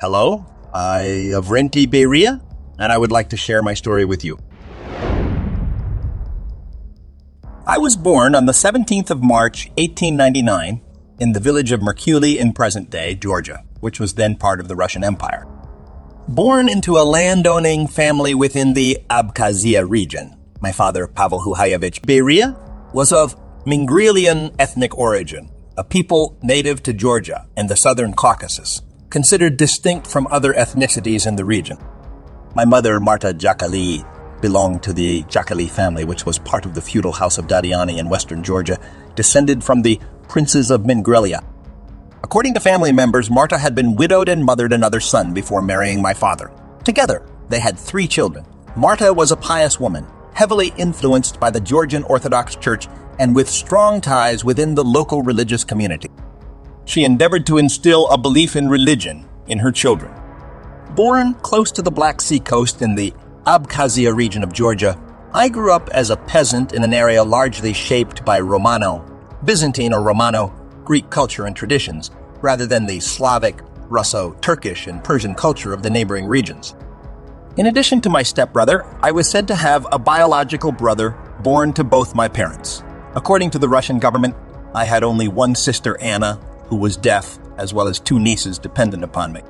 Hello, I Lavrentiy Beria, and I would like to share my story with you. I was born on the 17th of March, 1899, in the village of Merculi in present-day Georgia, which was then part of the Russian Empire. Born into a landowning family within the Abkhazia region, my father, Pavel Huhayevich Beria, was of Mingrelian ethnic origin, a people native to Georgia and the southern Caucasus, considered distinct from other ethnicities in the region. My mother, Marta Jakali, belonged to the Jakali family, which was part of the feudal house of Dadiani in western Georgia, descended from the princes of Mingrelia. According to family members, Marta had been widowed and mothered another son before marrying my father. Together, they had 3 children. Marta was a pious woman, heavily influenced by the Georgian Orthodox Church and with strong ties within the local religious community. She endeavored to instill a belief in religion in her children. Born close to the Black Sea coast in the Abkhazia region of Georgia, I grew up as a peasant in an area largely shaped by Byzantine or Romano, Greek culture and traditions, rather than the Slavic, Russo, Turkish, and Persian culture of the neighboring regions. In addition to my stepbrother, I was said to have a biological brother born to both my parents. According to the Russian government, I had only one sister, Anna, who was deaf, as well as 2 nieces dependent upon me.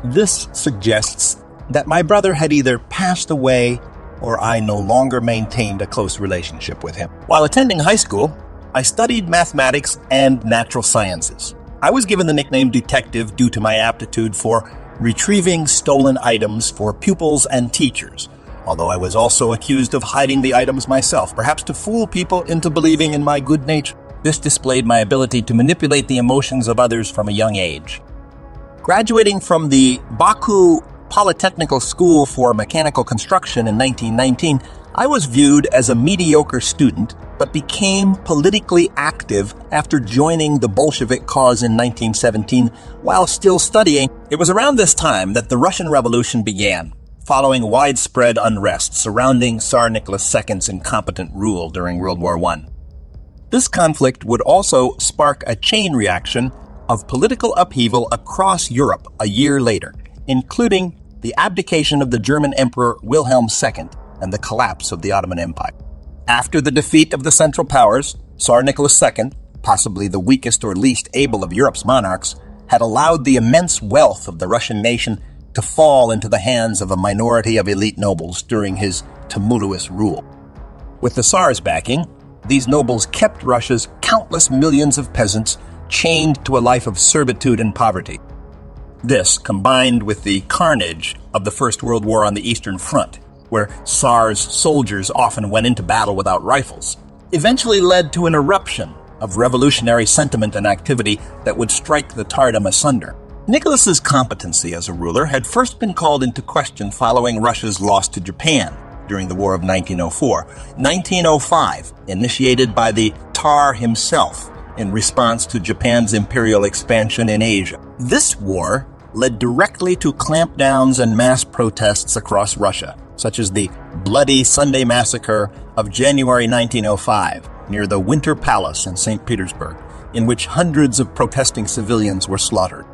This suggests that my brother had either passed away or I no longer maintained a close relationship with him. While attending high school, I studied mathematics and natural sciences. I was given the nickname detective due to my aptitude for retrieving stolen items for pupils and teachers, although I was also accused of hiding the items myself, perhaps to fool people into believing in my good nature. This displayed my ability to manipulate the emotions of others from a young age. Graduating from the Baku Polytechnical School for Mechanical Construction in 1919, I was viewed as a mediocre student, but became politically active after joining the Bolshevik cause in 1917 while still studying. It was around this time that the Russian Revolution began, following widespread unrest surrounding Tsar Nicholas II's incompetent rule during World War I. This conflict would also spark a chain reaction of political upheaval across Europe a year later, including the abdication of the German Emperor Wilhelm II and the collapse of the Ottoman Empire. After the defeat of the Central Powers, Tsar Nicholas II, possibly the weakest or least able of Europe's monarchs, had allowed the immense wealth of the Russian nation to fall into the hands of a minority of elite nobles during his tumultuous rule. With the Tsar's backing, these nobles kept Russia's countless millions of peasants chained to a life of servitude and poverty. This, combined with the carnage of the First World War on the Eastern Front, where Tsar's soldiers often went into battle without rifles, eventually led to an eruption of revolutionary sentiment and activity that would strike the Tsardom asunder. Nicholas's competency as a ruler had first been called into question following Russia's loss to Japan during the War of 1904. 1905, initiated by the Tsar himself in response to Japan's imperial expansion in Asia. This war led directly to clampdowns and mass protests across Russia, such as the bloody Sunday massacre of January 1905 near the Winter Palace in St. Petersburg, in which hundreds of protesting civilians were slaughtered.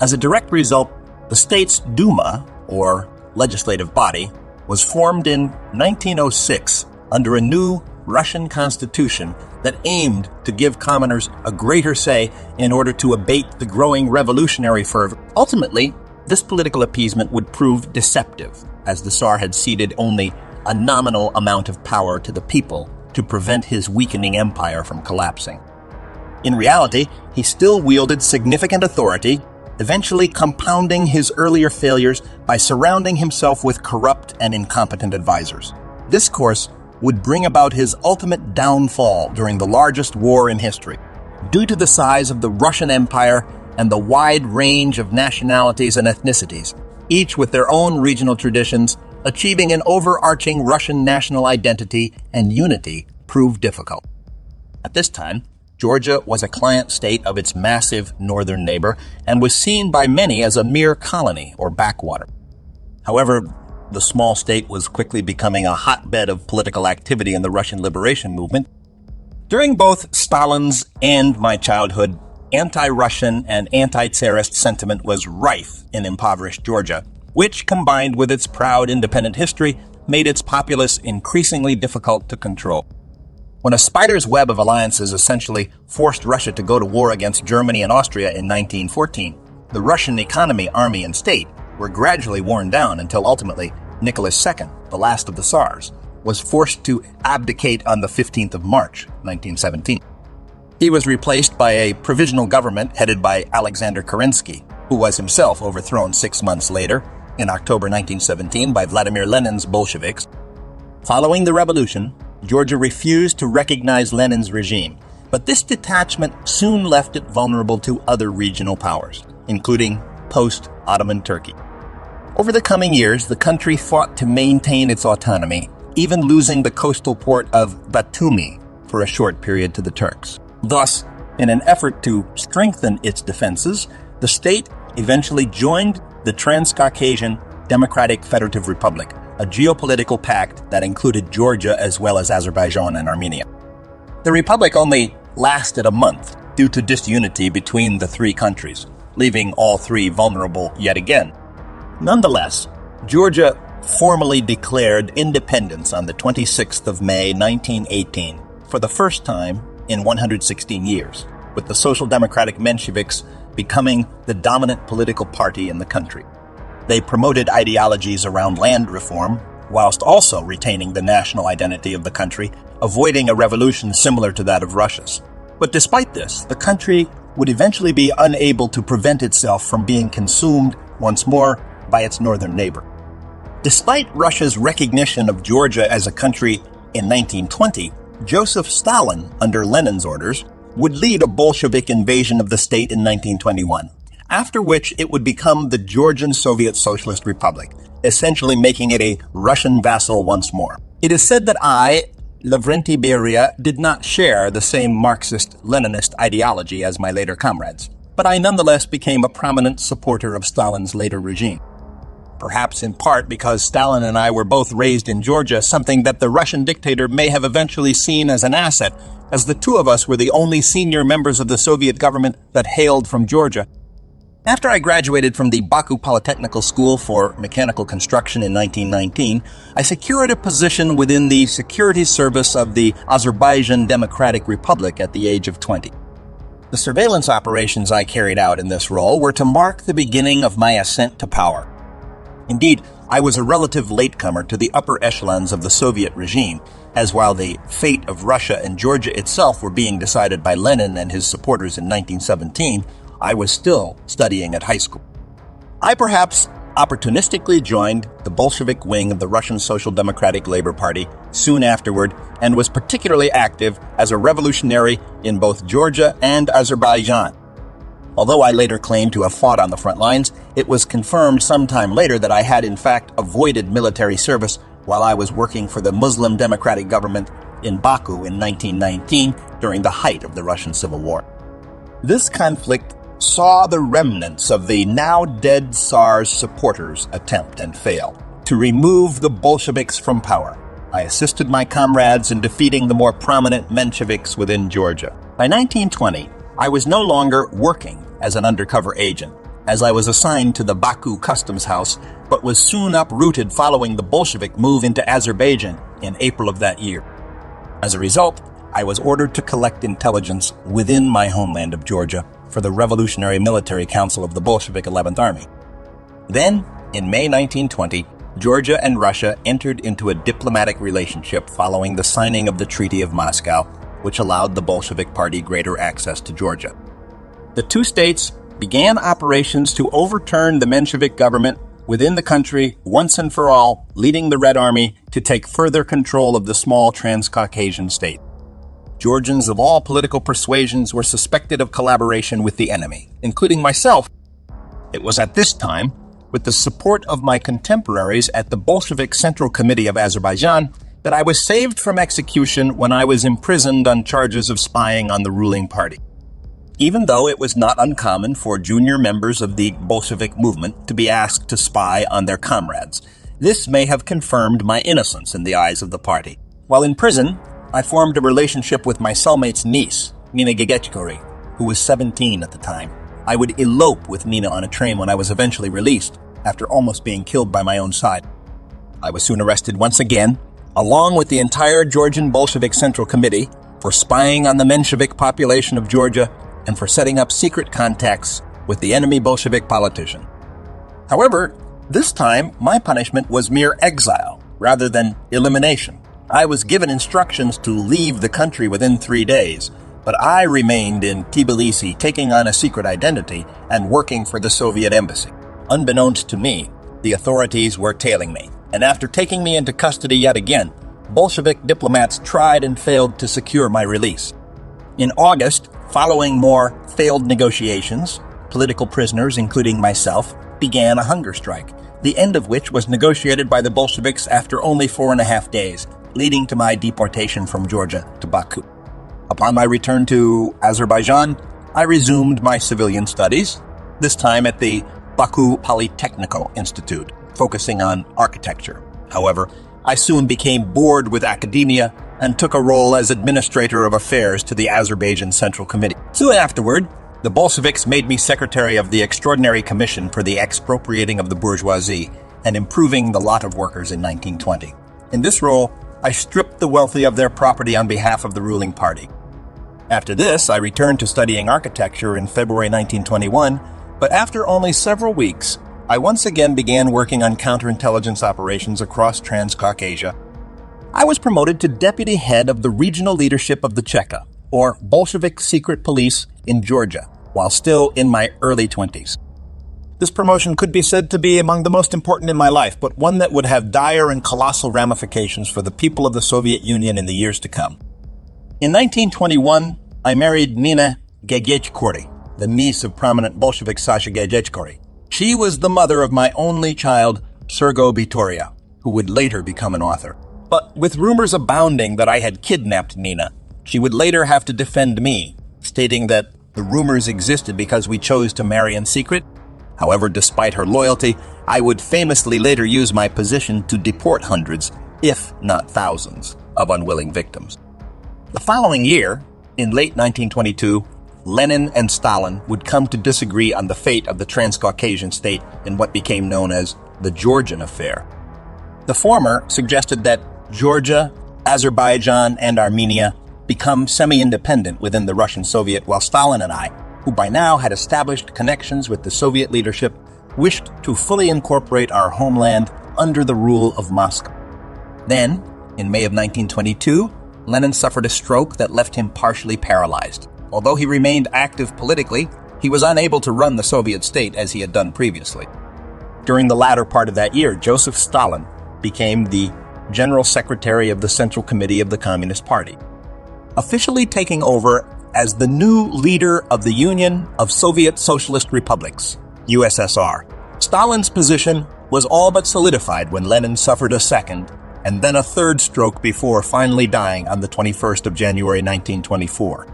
As a direct result, the state's Duma, or legislative body, was formed in 1906 under a new Russian constitution that aimed to give commoners a greater say in order to abate the growing revolutionary fervor. Ultimately, this political appeasement would prove deceptive, as the Tsar had ceded only a nominal amount of power to the people to prevent his weakening empire from collapsing. In reality, he still wielded significant authority, eventually compounding his earlier failures by surrounding himself with corrupt and incompetent advisors. This course would bring about his ultimate downfall during the largest war in history. Due to the size of the Russian Empire and the wide range of nationalities and ethnicities, each with their own regional traditions, achieving an overarching Russian national identity and unity proved difficult. At this time, Georgia was a client state of its massive northern neighbor and was seen by many as a mere colony or backwater. However, the small state was quickly becoming a hotbed of political activity in the Russian liberation movement. During both Stalin's and my childhood, anti-Russian and anti-Tsarist sentiment was rife in impoverished Georgia, which, combined with its proud independent history, made its populace increasingly difficult to control. When a spider's web of alliances essentially forced Russia to go to war against Germany and Austria in 1914, the Russian economy, army, and state were gradually worn down until ultimately Nicholas II, the last of the Tsars, was forced to abdicate on the 15th of March, 1917. He was replaced by a provisional government headed by Alexander Kerensky, who was himself overthrown 6 months later, in October 1917, by Vladimir Lenin's Bolsheviks. Following the revolution, Georgia refused to recognize Lenin's regime, but this detachment soon left it vulnerable to other regional powers, including post-Ottoman Turkey. Over the coming years, the country fought to maintain its autonomy, even losing the coastal port of Batumi for a short period to the Turks. Thus, in an effort to strengthen its defenses, the state eventually joined the Transcaucasian Democratic Federative Republic, a geopolitical pact that included Georgia as well as Azerbaijan and Armenia. The republic only lasted a month due to disunity between the three countries, leaving all three vulnerable yet again. Nonetheless, Georgia formally declared independence on the 26th of May, 1918, for the first time in 116 years, with the Social Democratic Mensheviks becoming the dominant political party in the country. They promoted ideologies around land reform, whilst also retaining the national identity of the country, avoiding a revolution similar to that of Russia's. But despite this, the country would eventually be unable to prevent itself from being consumed once more by its northern neighbor. Despite Russia's recognition of Georgia as a country in 1920, Joseph Stalin, under Lenin's orders, would lead a Bolshevik invasion of the state in 1921, after which it would become the Georgian Soviet Socialist Republic, essentially making it a Russian vassal once more. It is said that I, Lavrentiy Beria, did not share the same Marxist-Leninist ideology as my later comrades, but I nonetheless became a prominent supporter of Stalin's later regime. Perhaps in part because Stalin and I were both raised in Georgia, something that the Russian dictator may have eventually seen as an asset, as the two of us were the only senior members of the Soviet government that hailed from Georgia. After I graduated from the Baku Polytechnical School for Mechanical Construction in 1919, I secured a position within the security service of the Azerbaijan Democratic Republic at the age of 20. The surveillance operations I carried out in this role were to mark the beginning of my ascent to power. Indeed, I was a relative latecomer to the upper echelons of the Soviet regime, as while the fate of Russia and Georgia itself were being decided by Lenin and his supporters in 1917, I was still studying at high school. I perhaps opportunistically joined the Bolshevik wing of the Russian Social Democratic Labor Party soon afterward and was particularly active as a revolutionary in both Georgia and Azerbaijan. Although I later claimed to have fought on the front lines, it was confirmed sometime later that I had in fact avoided military service while I was working for the Muslim Democratic government in Baku in 1919 during the height of the Russian Civil War. This conflict saw the remnants of the now-dead Tsar's supporters attempt and fail to remove the Bolsheviks from power. I assisted my comrades in defeating the more prominent Mensheviks within Georgia. By 1920, I was no longer working as an undercover agent, as I was assigned to the Baku Customs House, but was soon uprooted following the Bolshevik move into Azerbaijan in April of that year. As a result, I was ordered to collect intelligence within my homeland of Georgia for the Revolutionary Military Council of the Bolshevik 11th Army. Then, in May 1920, Georgia and Russia entered into a diplomatic relationship following the signing of the Treaty of Moscow, which allowed the Bolshevik Party greater access to Georgia. The two states began operations to overturn the Menshevik government within the country once and for all, leading the Red Army to take further control of the small Transcaucasian state. Georgians of all political persuasions were suspected of collaboration with the enemy, including myself. It was at this time, with the support of my contemporaries at the Bolshevik Central Committee of Azerbaijan, that I was saved from execution when I was imprisoned on charges of spying on the ruling party. Even though it was not uncommon for junior members of the Bolshevik movement to be asked to spy on their comrades, this may have confirmed my innocence in the eyes of the party. While in prison, I formed a relationship with my cellmate's niece, Nina Gigechkori, who was 17 at the time. I would elope with Nina on a train when I was eventually released, after almost being killed by my own side. I was soon arrested once again, along with the entire Georgian Bolshevik Central Committee, for spying on the Menshevik population of Georgia and for setting up secret contacts with the enemy Bolshevik politician. However, this time my punishment was mere exile rather than elimination. I was given instructions to leave the country within 3 days, but I remained in Tbilisi taking on a secret identity and working for the Soviet embassy. Unbeknownst to me, the authorities were tailing me, and after taking me into custody yet again, Bolshevik diplomats tried and failed to secure my release. In August, following more failed negotiations, political prisoners, including myself, began a hunger strike, the end of which was negotiated by the Bolsheviks after only 4.5 days, leading to my deportation from Georgia to Baku. Upon my return to Azerbaijan, I resumed my civilian studies, this time at the Baku Polytechnical Institute, focusing on architecture. However, I soon became bored with academia and took a role as administrator of affairs to the Azerbaijan Central Committee. Soon afterward, the Bolsheviks made me secretary of the Extraordinary Commission for the Expropriating of the Bourgeoisie and Improving the Lot of Workers in 1920. In this role, I stripped the wealthy of their property on behalf of the ruling party. After this, I returned to studying architecture in February 1921, but after only several weeks, I once again began working on counterintelligence operations across Transcaucasia. I was promoted to deputy head of the regional leadership of the Cheka, or Bolshevik secret police in Georgia, while still in my early 20s. This promotion could be said to be among the most important in my life, but one that would have dire and colossal ramifications for the people of the Soviet Union in the years to come. In 1921, I married Nina Gagechkori, the niece of prominent Bolshevik Sasha Gagechkori. She was the mother of my only child, Sergo Vitoria, who would later become an author. But with rumors abounding that I had kidnapped Nina, she would later have to defend me, stating that the rumors existed because we chose to marry in secret. However, despite her loyalty, I would famously later use my position to deport hundreds, if not thousands, of unwilling victims. The following year, in late 1922, Lenin and Stalin would come to disagree on the fate of the Transcaucasian state in what became known as the Georgian affair. The former suggested that Georgia, Azerbaijan, and Armenia become semi-independent within the Russian Soviet, while Stalin and I, who by now had established connections with the Soviet leadership, wished to fully incorporate our homeland under the rule of Moscow. Then, in May of 1922, Lenin suffered a stroke that left him partially paralyzed. Although he remained active politically, he was unable to run the Soviet state as he had done previously. During the latter part of that year, Joseph Stalin became the General Secretary of the Central Committee of the Communist Party, officially taking over as the new leader of the Union of Soviet Socialist Republics, USSR. Stalin's position was all but solidified when Lenin suffered a second and then a third stroke before finally dying on the 21st of January 1924.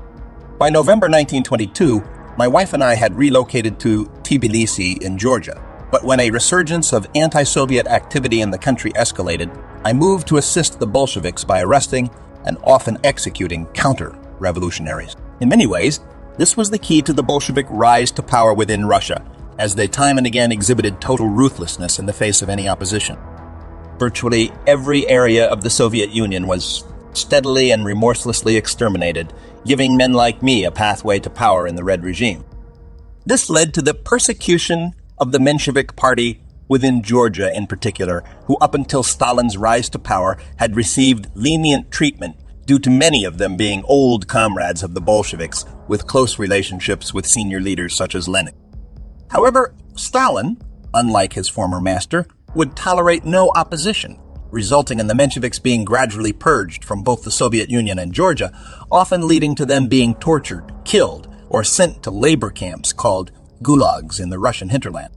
By November 1922, my wife and I had relocated to Tbilisi in Georgia, but when a resurgence of anti-Soviet activity in the country escalated, I moved to assist the Bolsheviks by arresting and often executing counter-revolutionaries. In many ways, this was the key to the Bolshevik rise to power within Russia, as they time and again exhibited total ruthlessness in the face of any opposition. Virtually every area of the Soviet Union was steadily and remorselessly exterminated, giving men like me a pathway to power in the Red regime. This led to the persecution of the Menshevik Party within Georgia in particular, who up until Stalin's rise to power had received lenient treatment due to many of them being old comrades of the Bolsheviks with close relationships with senior leaders such as Lenin. However, Stalin, unlike his former master, would tolerate no opposition, resulting in the Mensheviks being gradually purged from both the Soviet Union and Georgia, often leading to them being tortured, killed, or sent to labor camps called gulags in the Russian hinterland.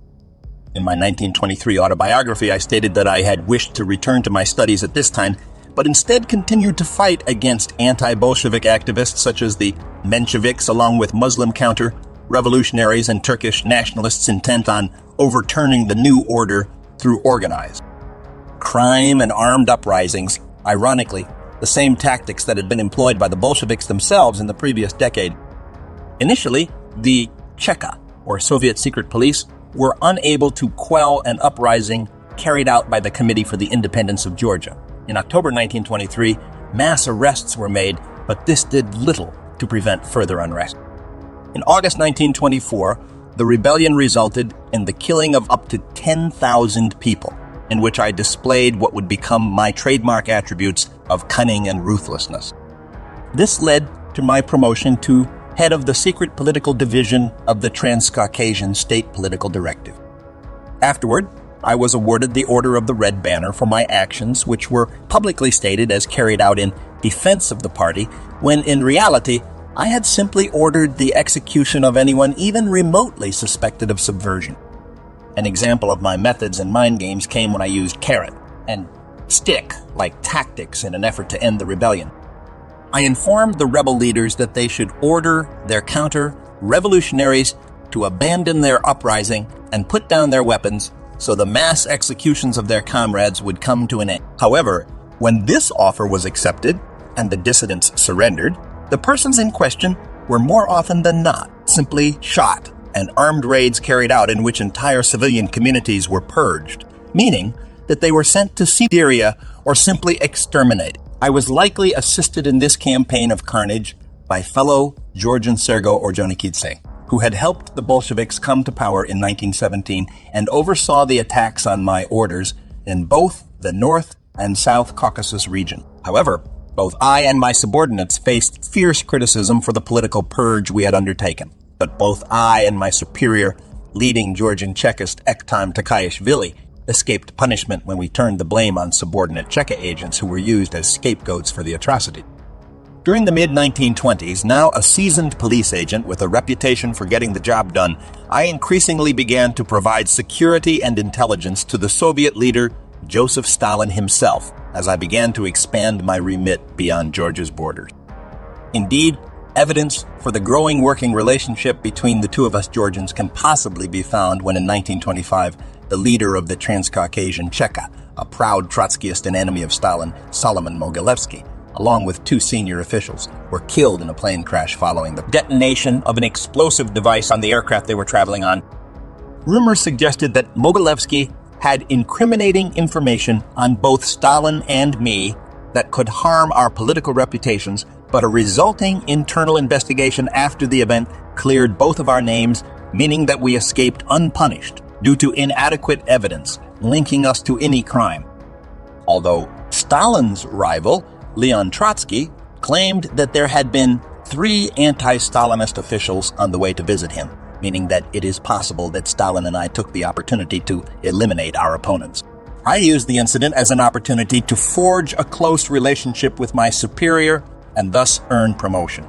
In my 1923 autobiography, I stated that I had wished to return to my studies at this time, but instead continued to fight against anti-Bolshevik activists such as the Mensheviks, along with Muslim counter-revolutionaries and Turkish nationalists intent on overturning the new order through organized crime and armed uprisings, ironically, the same tactics that had been employed by the Bolsheviks themselves in the previous decade. Initially, the Cheka, or Soviet secret police, were unable to quell an uprising carried out by the Committee for the Independence of Georgia. In October 1923, mass arrests were made, but this did little to prevent further unrest. In August 1924, the rebellion resulted in the killing of up to 10,000 people, in which I displayed what would become my trademark attributes of cunning and ruthlessness. This led to my promotion to head of the secret political division of the Transcaucasian State Political Directive. Afterward, I was awarded the Order of the Red Banner for my actions, which were publicly stated as carried out in defense of the party, when in reality, I had simply ordered the execution of anyone even remotely suspected of subversion. An example of my methods and mind games came when I used carrot and stick like tactics in an effort to end the rebellion. I informed the rebel leaders that they should order their counter-revolutionaries to abandon their uprising and put down their weapons so the mass executions of their comrades would come to an end. However, when this offer was accepted and the dissidents surrendered, the persons in question were more often than not simply shot and armed raids carried out in which entire civilian communities were purged, meaning that they were sent to Beria or simply exterminated. I was likely assisted in this campaign of carnage by fellow Georgian Sergo Orjonikidze, who had helped the Bolsheviks come to power in 1917 and oversaw the attacks on my orders in both the North and South Caucasus region. However, both I and my subordinates faced fierce criticism for the political purge we had undertaken. But both I and my superior, leading Georgian Chekist Ektam Takayishvili, escaped punishment when we turned the blame on subordinate Cheka agents who were used as scapegoats for the atrocity. During the mid-1920s, now a seasoned police agent with a reputation for getting the job done, I increasingly began to provide security and intelligence to the Soviet leader Joseph Stalin himself, as I began to expand my remit beyond Georgia's borders. Indeed, evidence for the growing working relationship between the two of us Georgians can possibly be found when in 1925, the leader of the Transcaucasian Cheka, a proud Trotskyist and enemy of Stalin, Solomon Mogilevsky, along with two senior officials, were killed in a plane crash following the detonation of an explosive device on the aircraft they were traveling on. Rumors suggested that Mogilevsky had incriminating information on both Stalin and me that could harm our political reputations, but a resulting internal investigation after the event cleared both of our names, meaning that we escaped unpunished due to inadequate evidence linking us to any crime. Although Stalin's rival, Leon Trotsky, claimed that there had been 3 anti-Stalinist officials on the way to visit him, meaning that it is possible that Stalin and I took the opportunity to eliminate our opponents. I used the incident as an opportunity to forge a close relationship with my superior and thus earn promotion.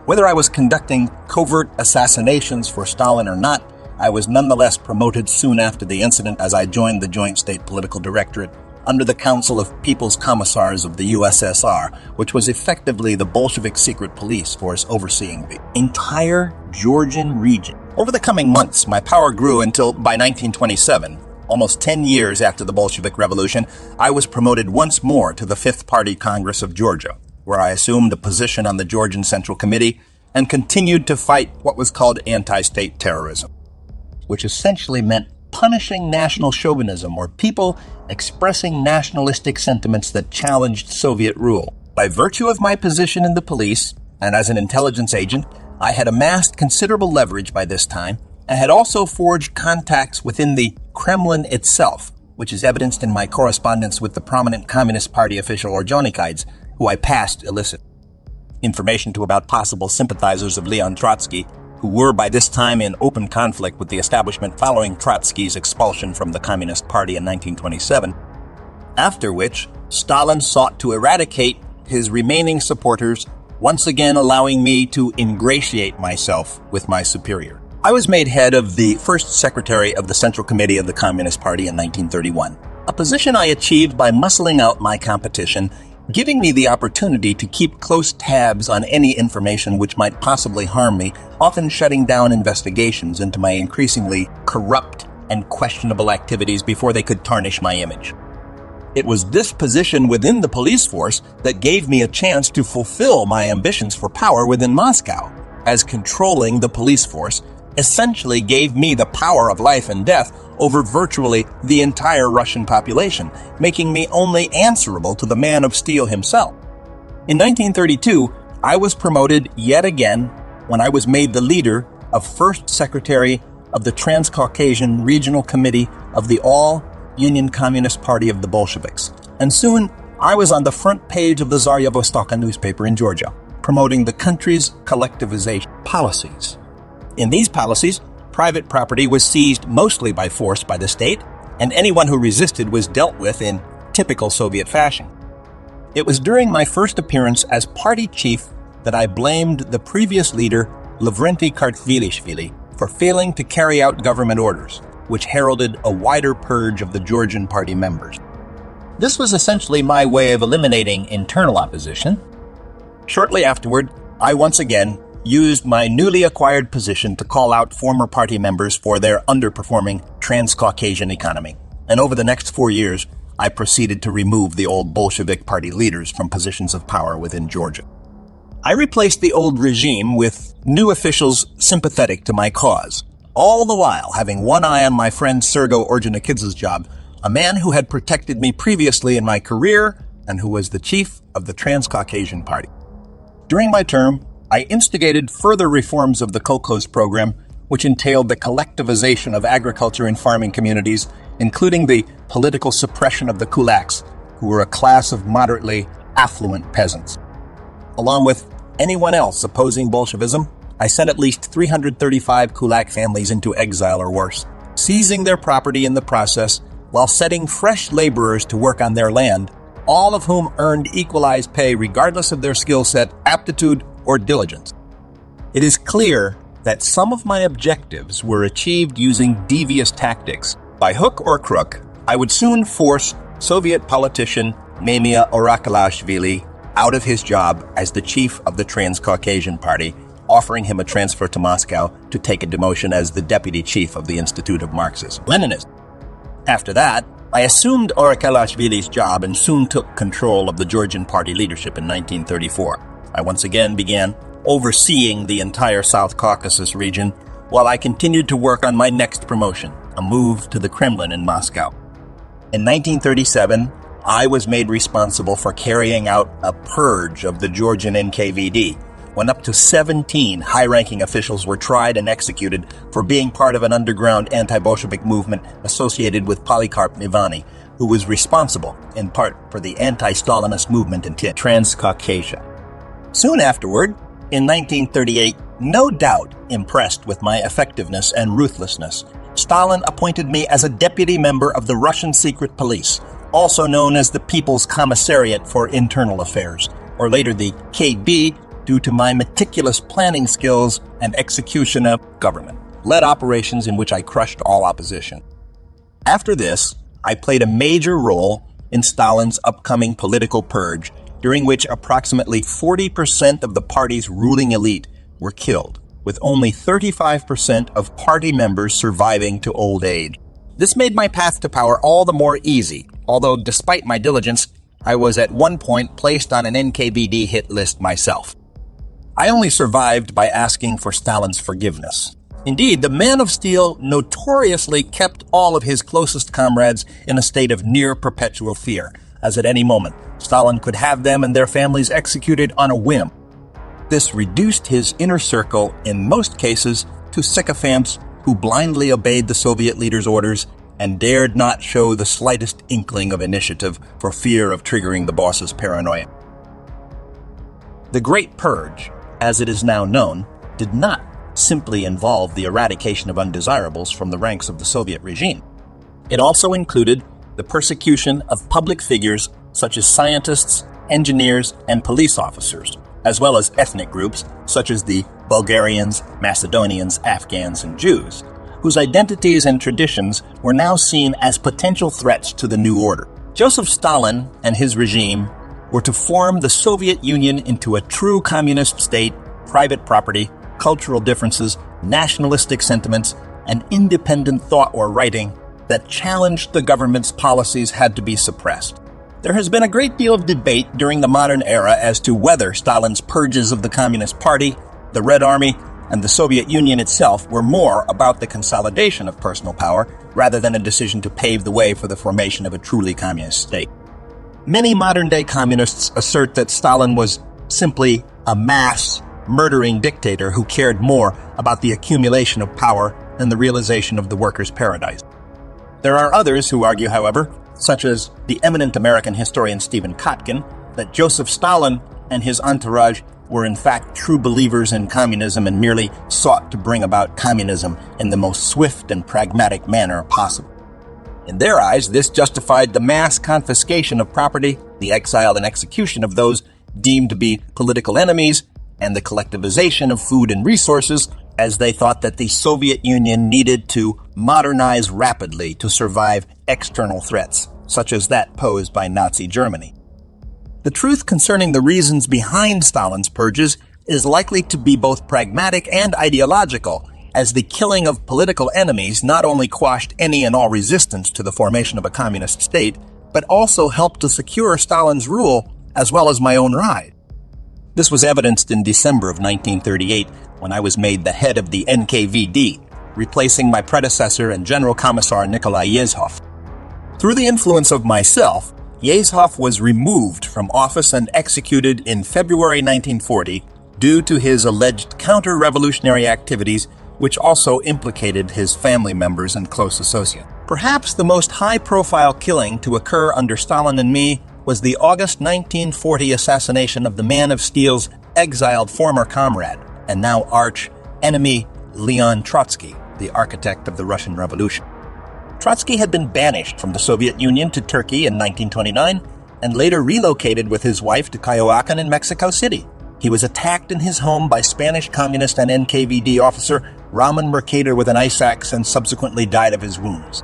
Whether I was conducting covert assassinations for Stalin or not, I was nonetheless promoted soon after the incident as I joined the Joint State Political Directorate under the Council of People's Commissars of the USSR, which was effectively the Bolshevik secret police force overseeing the entire Georgian region. Over the coming months, my power grew until by 1927, almost 10 years after the Bolshevik Revolution, I was promoted once more to the Fifth Party Congress of Georgia, where I assumed a position on the Georgian Central Committee and continued to fight what was called anti-state terrorism, which essentially meant punishing national chauvinism or people expressing nationalistic sentiments that challenged Soviet rule. By virtue of my position in the police and as an intelligence agent, I had amassed considerable leverage by this time and had also forged contacts within the Kremlin itself, which is evidenced in my correspondence with the prominent Communist Party official Orjonikidze, who I passed illicit information to about possible sympathizers of Leon Trotsky, who were by this time in open conflict with the establishment following Trotsky's expulsion from the Communist Party in 1927, after which Stalin sought to eradicate his remaining supporters, once again allowing me to ingratiate myself with my superior. I was made head of the first secretary of the Central Committee of the Communist Party in 1931, a position I achieved by muscling out my competition, giving me the opportunity to keep close tabs on any information which might possibly harm me, often shutting down investigations into my increasingly corrupt and questionable activities before they could tarnish my image. It was this position within the police force that gave me a chance to fulfill my ambitions for power within Moscow. as controlling the police force essentially gave me the power of life and death over virtually the entire Russian population, making me only answerable to the Man of Steel himself. In 1932, I was promoted yet again when I was made the leader of First Secretary of the Transcaucasian Regional Committee of the All-Union Communist Party of the Bolsheviks. And soon, I was on the front page of the Zarya Vostoka newspaper in Georgia, promoting the country's collectivization policies. In these policies, private property was seized mostly by force by the state, and anyone who resisted was dealt with in typical Soviet fashion. It was during my first appearance as party chief that I blamed the previous leader, Lavrentiy for failing to carry out government orders, which heralded a wider purge of the Georgian party members. This was essentially my way of eliminating internal opposition. Shortly afterward, I once again used my newly acquired position to call out former party members for their underperforming Transcaucasian economy. And over the next 4 years, I proceeded to remove the old Bolshevik party leaders from positions of power within Georgia. I replaced the old regime with new officials sympathetic to my cause, all the while having one eye on my friend Sergo Orjonikidze's job, a man who had protected me previously in my career and who was the chief of the Transcaucasian Party. During my term, I instigated further reforms of the kolkhoz program, which entailed the collectivization of agriculture and farming communities, including the political suppression of the kulaks, who were a class of moderately affluent peasants. Along with anyone else opposing Bolshevism, I sent at least 335 kulak families into exile or worse, seizing their property in the process while setting fresh laborers to work on their land, all of whom earned equalized pay regardless of their skill set, aptitude, or diligence. It is clear that some of my objectives were achieved using devious tactics. By hook or crook, I would soon force Soviet politician Mamia Orakelashvili out of his job as the chief of the Transcaucasian Party, offering him a transfer to Moscow to take a demotion as the deputy chief of the Institute of Marxism-Leninism. After that, I assumed Orakelashvili's job and soon took control of the Georgian party leadership in 1934. I once again began overseeing the entire South Caucasus region while I continued to work on my next promotion, a move to the Kremlin in Moscow. In 1937, I was made responsible for carrying out a purge of the Georgian NKVD, when up to 17 high-ranking officials were tried and executed for being part of an underground anti-Bolshevik movement associated with Polikarp Mivani, who was responsible, in part, for the anti-Stalinist movement in Transcaucasia. Soon afterward, in 1938, no doubt impressed with my effectiveness and ruthlessness, Stalin appointed me as a deputy member of the Russian Secret Police, also known as the People's Commissariat for Internal Affairs, or later the KB, due to my meticulous planning skills and execution of government-led operations in which I crushed all opposition. After this, I played a major role in Stalin's upcoming political purge, during which approximately 40% of the party's ruling elite were killed, with only 35% of party members surviving to old age. This made my path to power all the more easy, although despite my diligence, I was at one point placed on an NKVD hit list myself. I only survived by asking for Stalin's forgiveness. Indeed, the Man of Steel notoriously kept all of his closest comrades in a state of near perpetual fear, as at any moment, Stalin could have them and their families executed on a whim. This reduced his inner circle, in most cases, to sycophants who blindly obeyed the Soviet leader's orders and dared not show the slightest inkling of initiative for fear of triggering the boss's paranoia. The Great Purge, as it is now known, did not simply involve the eradication of undesirables from the ranks of the Soviet regime. It also included the persecution of public figures such as scientists, engineers, and police officers, as well as ethnic groups such as the Bulgarians, Macedonians, Afghans, and Jews, whose identities and traditions were now seen as potential threats to the new order. Joseph Stalin and his regime were to form the Soviet Union into a true communist state. Private property, cultural differences, nationalistic sentiments, and independent thought or writing that challenged the government's policies had to be suppressed. There has been a great deal of debate during the modern era as to whether Stalin's purges of the Communist Party the Red Army, and the Soviet Union itself were more about the consolidation of personal power rather than a decision to pave the way for the formation of a truly communist state. Many modern-day communists assert that Stalin was simply a mass murdering dictator who cared more about the accumulation of power than the realization of the workers' paradise. There are others who argue, however, such as the eminent American historian Stephen Kotkin, that Joseph Stalin and his entourage were in fact true believers in communism and merely sought to bring about communism in the most swift and pragmatic manner possible. In their eyes, this justified the mass confiscation of property, the exile and execution of those deemed to be political enemies, and the collectivization of food and resources, as they thought that the Soviet Union needed to modernize rapidly to survive external threats, such as that posed by Nazi Germany. The truth concerning the reasons behind Stalin's purges is likely to be both pragmatic and ideological, as the killing of political enemies not only quashed any and all resistance to the formation of a communist state, but also helped to secure Stalin's rule as well as my own ride. This was evidenced in December of 1938 when I was made the head of the NKVD, replacing my predecessor and General Commissar Nikolai Yezhov. Through the influence of myself, Yezhov was removed from office and executed in February 1940 due to his alleged counter-revolutionary activities, which also implicated his family members and close associates. Perhaps the most high-profile killing to occur under Stalin and me was the August 1940 assassination of the Man of Steel's exiled former comrade and now arch-enemy Leon Trotsky, the architect of the Russian Revolution. Trotsky had been banished from the Soviet Union to Turkey in 1929 and later relocated with his wife to Coyoacán in Mexico City. He was attacked in his home by Spanish communist and NKVD officer Raman Mercader with an ice axe and subsequently died of his wounds.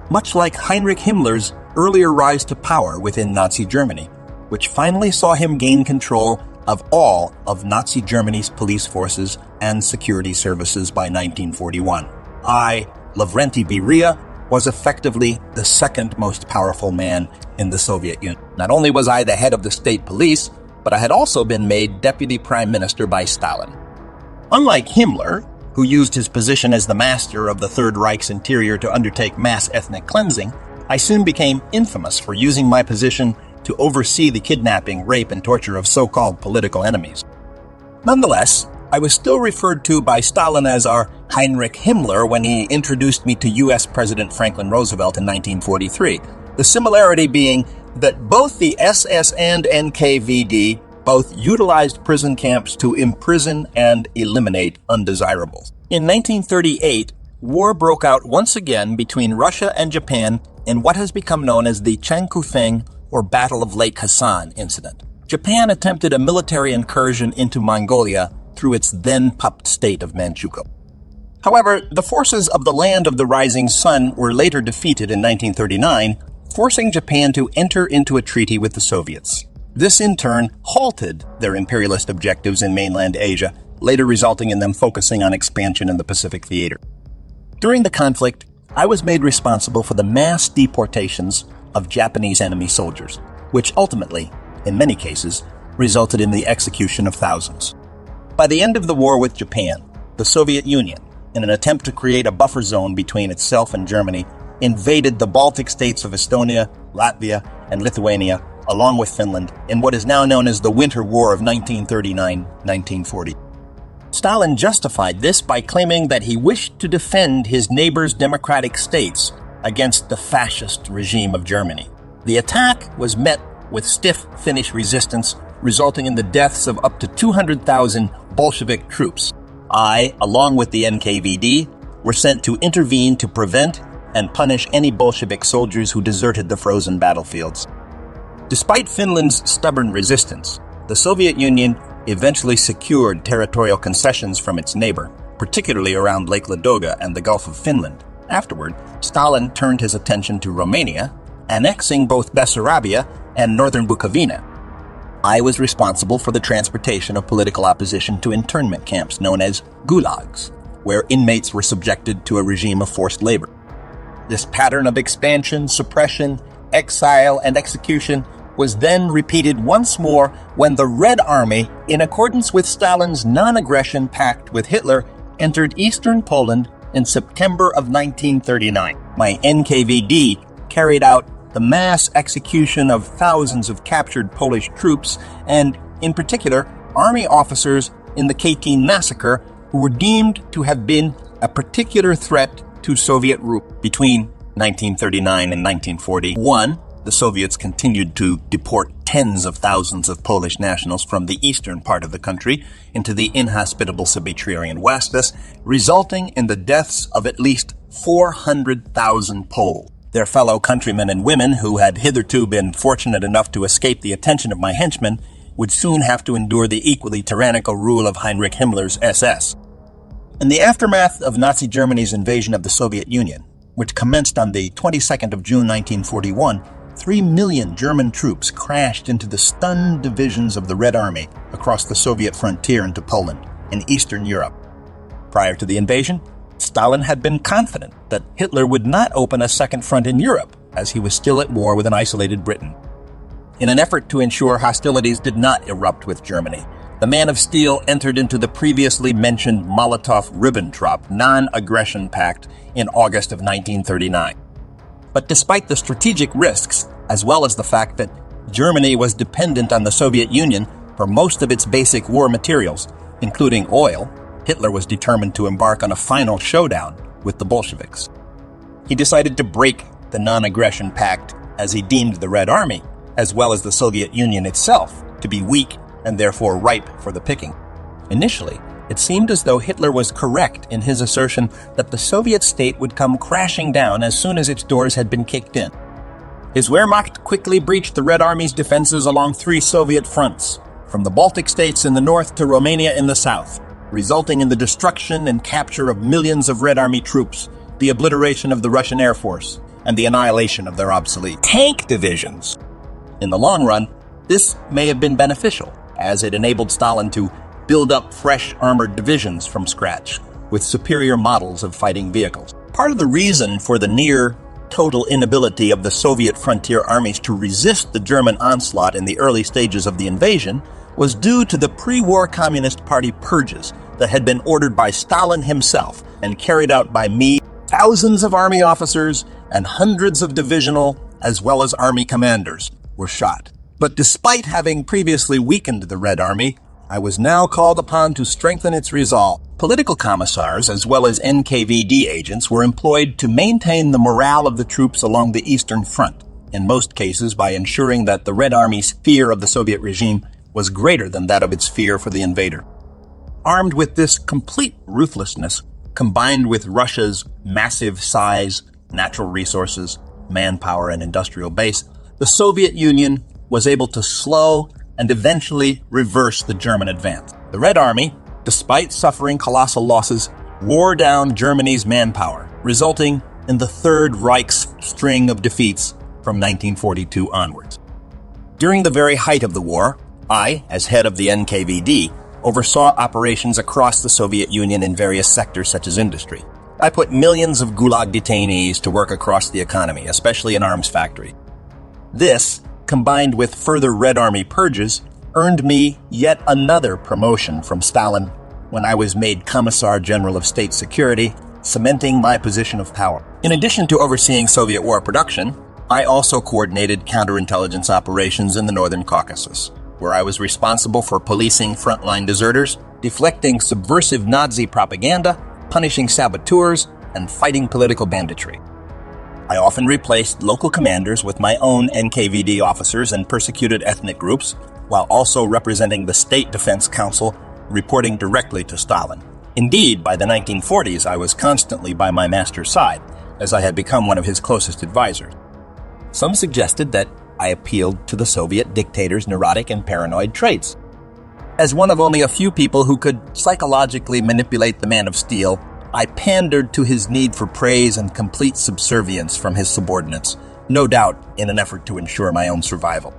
Much like Heinrich Himmler's earlier rise to power within Nazi Germany, which finally saw him gain control of all of Nazi Germany's police forces and security services by 1941. I, Lavrentiy Beria, was effectively the second most powerful man in the Soviet Union. Not only was I the head of the state police, but I had also been made deputy prime minister by Stalin. Unlike Himmler, who used his position as the master of the Third Reich's interior to undertake mass ethnic cleansing, I soon became infamous for using my position to oversee the kidnapping, rape, and torture of so-called political enemies. Nonetheless, I was still referred to by Stalin as our Heinrich Himmler when he introduced me to U.S. President Franklin Roosevelt in 1943, the similarity being that both the SS and NKVD both utilized prison camps to imprison and eliminate undesirables. In 1938, war broke out once again between Russia and Japan in what has become known as the Changkufeng, or Battle of Lake Hassan incident. Japan attempted a military incursion into Mongolia through its then-puppet state of Manchukuo. However, the forces of the Land of the Rising Sun were later defeated in 1939, forcing Japan to enter into a treaty with the Soviets. This, in turn, halted their imperialist objectives in mainland Asia, later resulting in them focusing on expansion in the Pacific theater. During the conflict, I was made responsible for the mass deportations of Japanese enemy soldiers, which ultimately, in many cases, resulted in the execution of thousands. By the end of the war with Japan, the Soviet Union, in an attempt to create a buffer zone between itself and Germany, invaded the Baltic states of Estonia, Latvia, and Lithuania, along with Finland, in what is now known as the Winter War of 1939-1940. Stalin justified this by claiming that he wished to defend his neighbors' democratic states against the fascist regime of Germany. The attack was met with stiff Finnish resistance, resulting in the deaths of up to 200,000 Bolshevik troops. I, along with the NKVD, were sent to intervene to prevent and punish any Bolshevik soldiers who deserted the frozen battlefields. Despite Finland's stubborn resistance, the Soviet Union eventually secured territorial concessions from its neighbor, particularly around Lake Ladoga and the Gulf of Finland. Afterward, Stalin turned his attention to Romania, annexing both Bessarabia and northern Bukovina. I was responsible for the transportation of political opposition to internment camps known as gulags, where inmates were subjected to a regime of forced labor. This pattern of expansion, suppression, exile, and execution was then repeated once more when the Red Army, in accordance with Stalin's non-aggression pact with Hitler, entered eastern Poland in September of 1939. My NKVD carried out the mass execution of thousands of captured Polish troops and, in particular, army officers in the Katyn massacre who were deemed to have been a particular threat to Soviet rule. Between 1939 and 1941, the Soviets continued to deport tens of thousands of Polish nationals from the eastern part of the country into the inhospitable Siberian Westes, resulting in the deaths of at least 400,000 Poles. Their fellow countrymen and women, who had hitherto been fortunate enough to escape the attention of my henchmen, would soon have to endure the equally tyrannical rule of Heinrich Himmler's SS. In the aftermath of Nazi Germany's invasion of the Soviet Union, which commenced on the 22nd of June 1941, 3 million German troops crashed into the stunned divisions of the Red Army across the Soviet frontier into Poland and Eastern Europe. Prior to the invasion, Stalin had been confident that Hitler would not open a second front in Europe, as he was still at war with an isolated Britain. In an effort to ensure hostilities did not erupt with Germany, the Man of Steel entered into the previously mentioned Molotov-Ribbentrop non-aggression pact in August of 1939. But despite the strategic risks, as well as the fact that Germany was dependent on the Soviet Union for most of its basic war materials, including oil, Hitler was determined to embark on a final showdown with the Bolsheviks. He decided to break the non-aggression pact as he deemed the Red Army, as well as the Soviet Union itself, to be weak and therefore ripe for the picking. Initially, it seemed as though Hitler was correct in his assertion that the Soviet state would come crashing down as soon as its doors had been kicked in. His Wehrmacht quickly breached the Red Army's defenses along 3 Soviet fronts, from the Baltic states in the north to Romania in the south, resulting in the destruction and capture of millions of Red Army troops, the obliteration of the Russian Air Force, and the annihilation of their obsolete tank divisions. In the long run, this may have been beneficial, as it enabled Stalin to build up fresh armored divisions from scratch, with superior models of fighting vehicles. Part of the reason for the near total inability of the Soviet frontier armies to resist the German onslaught in the early stages of the invasion was due to the pre-war Communist Party purges that had been ordered by Stalin himself and carried out by me. Thousands of army officers and hundreds of divisional as well as army commanders were shot. But despite having previously weakened the Red Army, I was now called upon to strengthen its resolve. Political commissars as well as NKVD agents were employed to maintain the morale of the troops along the Eastern Front, in most cases by ensuring that the Red Army's fear of the Soviet regime was greater than that of its fear for the invader. Armed with this complete ruthlessness, combined with Russia's massive size, natural resources, manpower, and industrial base, the Soviet Union was able to slow and eventually reverse the German advance. The Red Army, despite suffering colossal losses, wore down Germany's manpower, resulting in the Third Reich's string of defeats from 1942 onwards. During the very height of the war, I, as head of the NKVD, oversaw operations across the Soviet Union in various sectors such as industry. I put millions of Gulag detainees to work across the economy, especially in arms factories. This, combined with further Red Army purges, earned me yet another promotion from Stalin when I was made Commissar General of State Security, cementing my position of power. In addition to overseeing Soviet war production, I also coordinated counterintelligence operations in the Northern Caucasus, where I was responsible for policing frontline deserters, deflecting subversive Nazi propaganda, punishing saboteurs, and fighting political banditry. I often replaced local commanders with my own NKVD officers and persecuted ethnic groups, while also representing the State Defense Council, reporting directly to Stalin. Indeed, by the 1940s, I was constantly by my master's side, as I had become one of his closest advisors. Some suggested that I appealed to the Soviet dictator's neurotic and paranoid traits. As one of only a few people who could psychologically manipulate the Man of Steel, I pandered to his need for praise and complete subservience from his subordinates, no doubt in an effort to ensure my own survival.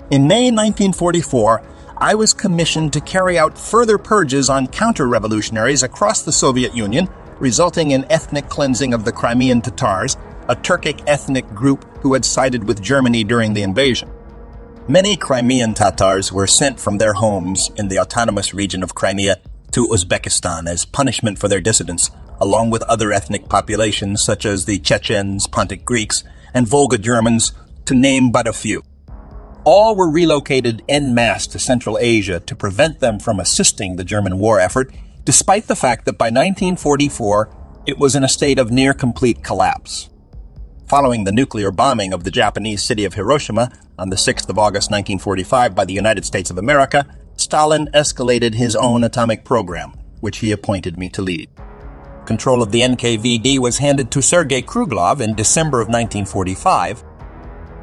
In May 1944, I was commissioned to carry out further purges on counter-revolutionaries across the Soviet Union, resulting in ethnic cleansing of the Crimean Tatars, a Turkic ethnic group who had sided with Germany during the invasion. Many Crimean Tatars were sent from their homes in the autonomous region of Crimea to Uzbekistan as punishment for their dissidence, along with other ethnic populations such as the Chechens, Pontic Greeks, and Volga Germans, to name but a few. All were relocated en masse to Central Asia to prevent them from assisting the German war effort, despite the fact that by 1944 it was in a state of near-complete collapse. Following the nuclear bombing of the Japanese city of Hiroshima on the 6th of August 1945 by the United States of America, Stalin escalated his own atomic program, which he appointed me to lead. Control of the NKVD was handed to Sergei Kruglov in December of 1945.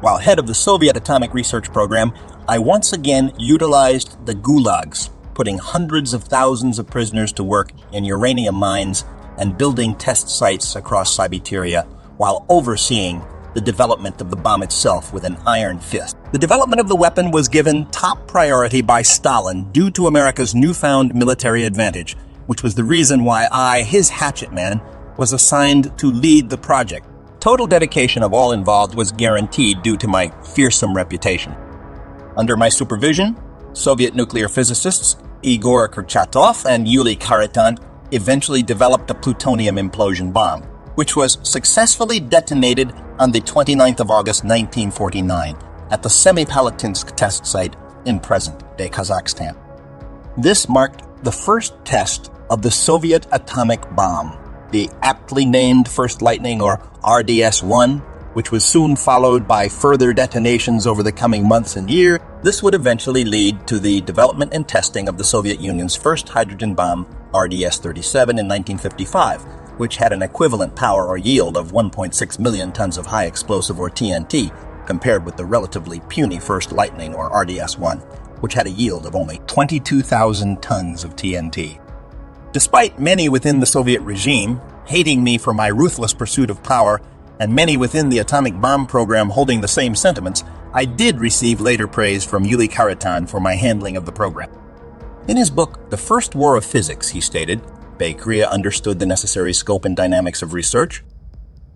While head of the Soviet atomic research program, I once again utilized the gulags, putting hundreds of thousands of prisoners to work in uranium mines and building test sites across Siberia, while overseeing the development of the bomb itself with an iron fist. The development of the weapon was given top priority by Stalin due to America's newfound military advantage, which was the reason why I, his hatchet man, was assigned to lead the project. Total dedication of all involved was guaranteed due to my fearsome reputation. Under my supervision, Soviet nuclear physicists Igor Kurchatov and Yuri Khariton eventually developed a plutonium implosion bomb, which was successfully detonated on the 29th of August 1949 at the Semipalatinsk test site in present-day Kazakhstan. This marked the first test of the Soviet atomic bomb, the aptly named First Lightning, or RDS-1, which was soon followed by further detonations over the coming months and years. This would eventually lead to the development and testing of the Soviet Union's first hydrogen bomb, RDS-37, in 1955, which had an equivalent power or yield of 1.6 million tons of high explosive, or TNT, compared with the relatively puny First Lightning, or RDS-1, which had a yield of only 22,000 tons of TNT. Despite many within the Soviet regime hating me for my ruthless pursuit of power, and many within the atomic bomb program holding the same sentiments, I did receive later praise from Yuri Khariton for my handling of the program. In his book, The First War of Physics, he stated, Beria understood the necessary scope and dynamics of research.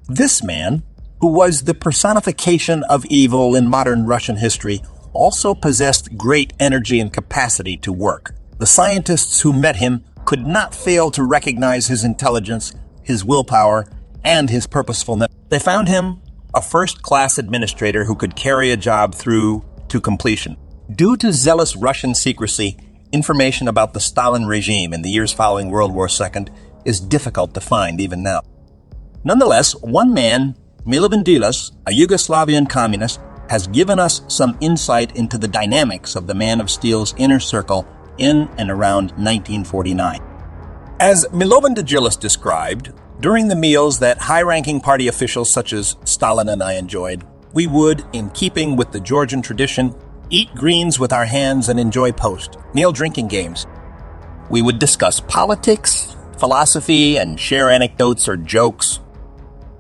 This man, who was the personification of evil in modern Russian history, also possessed great energy and capacity to work. The scientists who met him could not fail to recognize his intelligence, his willpower, and his purposefulness. They found him a first-class administrator who could carry a job through to completion. Due to zealous Russian secrecy, information about the Stalin regime in the years following World War II is difficult to find even now. Nonetheless, one man, Milovan Dilas, a Yugoslavian communist, has given us some insight into the dynamics of the Man of Steel's inner circle in and around 1949. As Milovan Dilas described, during the meals that high-ranking party officials such as Stalin and I enjoyed, we would, in keeping with the Georgian tradition, eat greens with our hands and enjoy post-meal drinking games. We would discuss politics, philosophy, and share anecdotes or jokes.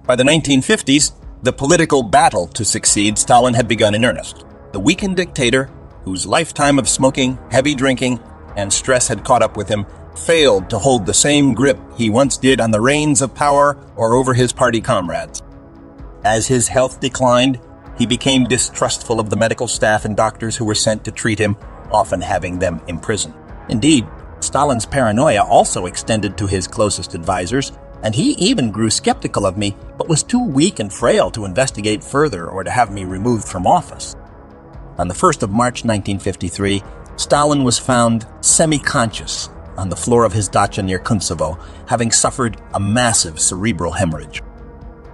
By the 1950s, the political battle to succeed Stalin had begun in earnest. The weakened dictator, whose lifetime of smoking, heavy drinking, and stress had caught up with him, failed to hold the same grip he once did on the reins of power or over his party comrades. As his health declined, he became distrustful of the medical staff and doctors who were sent to treat him, often having them imprisoned. Indeed, Stalin's paranoia also extended to his closest advisors, and he even grew skeptical of me, but was too weak and frail to investigate further or to have me removed from office. On the 1st of March 1953, Stalin was found semi-conscious on the floor of his dacha near Kuntsevo, having suffered a massive cerebral hemorrhage.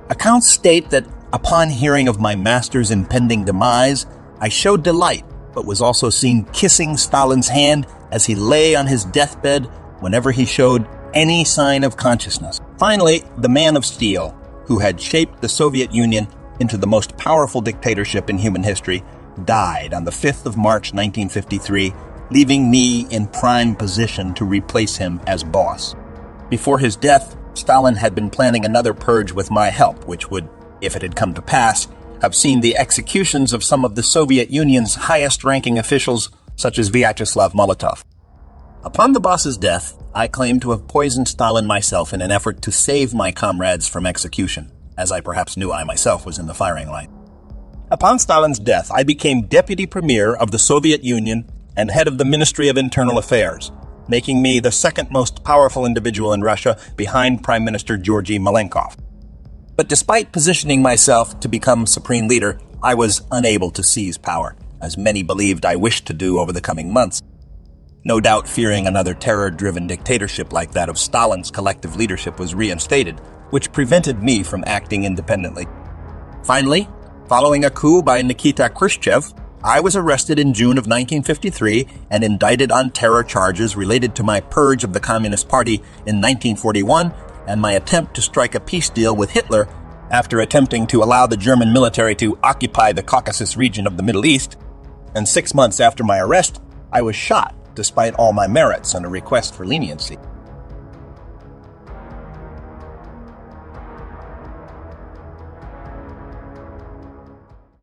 Accounts state that upon hearing of my master's impending demise, I showed delight, but was also seen kissing Stalin's hand as he lay on his deathbed whenever he showed any sign of consciousness. Finally, the Man of Steel, who had shaped the Soviet Union into the most powerful dictatorship in human history, died on the 5th of March 1953, leaving me in prime position to replace him as boss. Before his death, Stalin had been planning another purge with my help, which would, if it had come to pass, have seen the executions of some of the Soviet Union's highest-ranking officials, such as Vyacheslav Molotov. Upon the boss's death, I claimed to have poisoned Stalin myself in an effort to save my comrades from execution, as I perhaps knew I myself was in the firing line. Upon Stalin's death, I became deputy premier of the Soviet Union and head of the Ministry of Internal Affairs, making me the second most powerful individual in Russia behind Prime Minister Georgy Malenkov. But despite positioning myself to become supreme leader, I was unable to seize power, as many believed I wished to do over the coming months, no doubt fearing another terror-driven dictatorship like that of Stalin's collective leadership was reinstated, which prevented me from acting independently. Finally, following a coup by Nikita Khrushchev, I was arrested in June of 1953 and indicted on terror charges related to my purge of the Communist Party in 1941 and my attempt to strike a peace deal with Hitler after attempting to allow the German military to occupy the Caucasus region of the Middle East. And 6 months after my arrest, I was shot despite all my merits and a request for leniency.